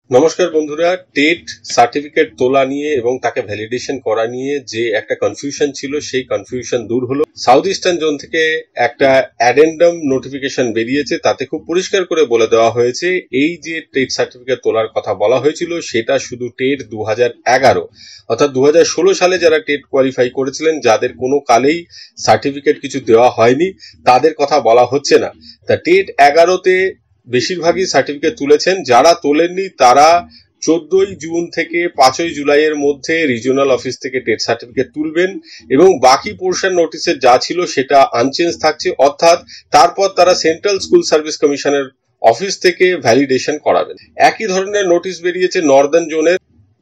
নমস্কার বন্ধুরা, TET certificate তোলা নিয়ে এবং তাকে ভ্যালিডেশন করা নিয়ে যে একটা কনফিউশন ছিল সেই কনফিউশন দূর হলো। সাউথ ইস্টার্ন জোন থেকে একটা অ্যাডেন্ডাম নোটিফিকেশন বেরিয়েছে, তাতে খুব পরিষ্কার করে বলে দেওয়া হয়েছে এই যে টেট সার্টিফিকেট তোলার কথা বলা হয়েছিল সেটা শুধু টেট 2011 অর্থাৎ 2016 সালে যারা টেট কোয়ালিফাই করেছিলেন, যাদের কোনো কালেই সার্টিফিকেট কিছু দেওয়া হয়নি, তাদের কথা বলা হচ্ছে না। তা টেট 11-তে বেশিরভাগই সার্টিফিকেট তুলেছেন। যারা তোলেননি তারা 14ই জুন থেকে 5ই জুলাইয়ের মধ্যে রিজিওনাল অফিস থেকে টেট সার্টিফিকেট তুলবেন এবং বাকি পোর্শন নোটিসের যা ছিল সেটা আনচেঞ্জ থাকছে, অর্থাৎ তারপর তারা সেন্ট্রাল স্কুল সার্ভিস কমিশনের অফিস থেকে ভ্যালিডেশন করাবেন। একই ধরনের নোটিশ বেরিয়েছে নর্দার্ন জোনের,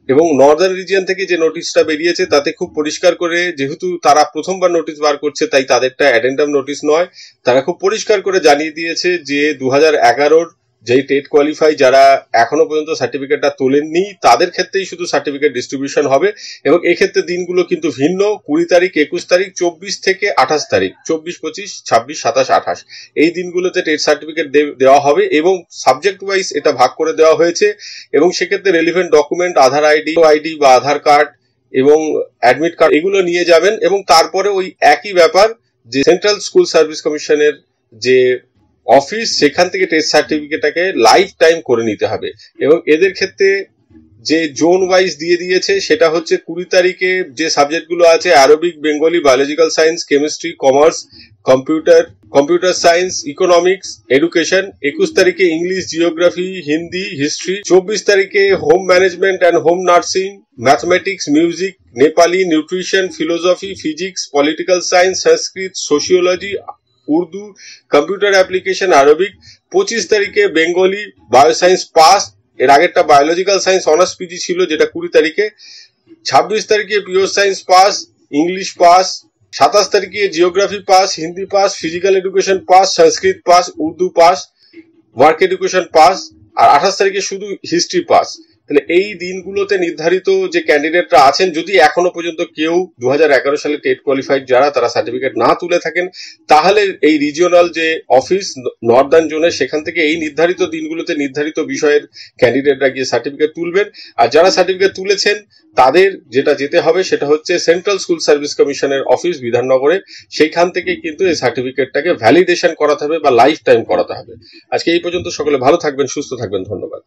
এবং নর্দার্ন রিজিয়ন থেকে যে নোটিশটা বেরিয়েছে তাতে খুব পরিষ্কার করে, যেহেতু তারা প্রথমবার নোটিশ বার করছে তাই তাদেরটা অ্যাডেন্ডাম নোটিশ নয়, তারা খুব পরিষ্কার করে জানিয়ে দিয়েছে যে 2011-র যেই টেট কোয়ালিফাই যারা এখনো পর্যন্ত সার্টিফিকেটটা তোলেননি তাদের ক্ষেত্রেই শুধু সার্টিফিকেট ডিস্ট্রিবিউশন হবে। এবং এক্ষেত্রে দিনগুলো কিন্তু ভিন্ন, 20 তারিখ, 21 তারিখ, 24 থেকে 28 তারিখ, 24, 25, 26, 27, 28 এই দিনগুলোতে টেট সার্টিফিকেট দেওয়া হবে এবং সাবজেক্ট ওয়াইজ এটা ভাগ করে দেওয়া হয়েছে। এবং সেক্ষেত্রে রেলিভেন্ট ডকুমেন্ট, আধার আইডি বা আধার কার্ড এবং অ্যাডমিট কার্ড এগুলো নিয়ে যাবেন। এবং তারপরে ওই একই ব্যাপার যে সেন্ট্রাল স্কুল সার্ভিস কমিশনের যে অফিস, সেখান থেকে টেস্ট সার্টিফিকেটটাকে লাইফ টাইম করে নিতে হবে। এবং এদের ক্ষেত্রে যে জোন ওয়াইজ দিয়ে দিয়েছে সেটা হচ্ছে 20 তারিখে যে সাবজেক্টগুলো আছে Arabic, Bengali, biological science, chemistry, commerce, computer science, economics, education. 21 তারিখে ইংলিশ, জিওগ্রাফি, হিন্দি, হিস্ট্রি। 24 তারিখে home management and home nursing, mathematics, music, Nepali, nutrition, philosophy, physics, political science, Sanskrit, sociology, Urdu, computer application, Arabic. 25 তারিখে বেঙ্গলি, বায়োসায়েন্স পাস, এর আগেরটা biological science honours PG ছিল যেটা 20 তারিখে। 26 তারিখে pure science pass, English pass. 27 তারিখে geography pass, Hindi pass, physical education pass, Sanskrit pass, Urdu pass, work education pass. আর 28 তারিখে শুধু হিস্ট্রি পাস। তাহলে এই দিনগুলোতে নির্ধারিত যে ক্যান্ডিডেটরা আছেন, যদি এখনো পর্যন্ত কেউ 2011 সালে টেট কোয়ালিফাইড যারা তারা সার্টিফিকেট না তুলে থাকেন, তাহলে এই রিজিওনাল যে অফিস নর্দার্ন জোনের সেখান থেকে এই নির্ধারিত দিনগুলোতে নির্ধারিত বিষয়ের ক্যান্ডিডেটরা গিয়ে সার্টিফিকেট তুলবেন। আর যারা সার্টিফিকেট তুলেছেন তাদের যেটা যেতে হবে সেটা হচ্ছে সেন্ট্রাল স্কুল সার্ভিস কমিশনের অফিস বিধাননগরে, সেইখান থেকে কিন্তু এই সার্টিফিকেটটাকে ভ্যালিডেশন করাতে হবে বা লাইফ টাইম করাতে হবে। আজকে এই পর্যন্ত, সকলে ভালো থাকবেন, সুস্থ থাকবেন, ধন্যবাদ।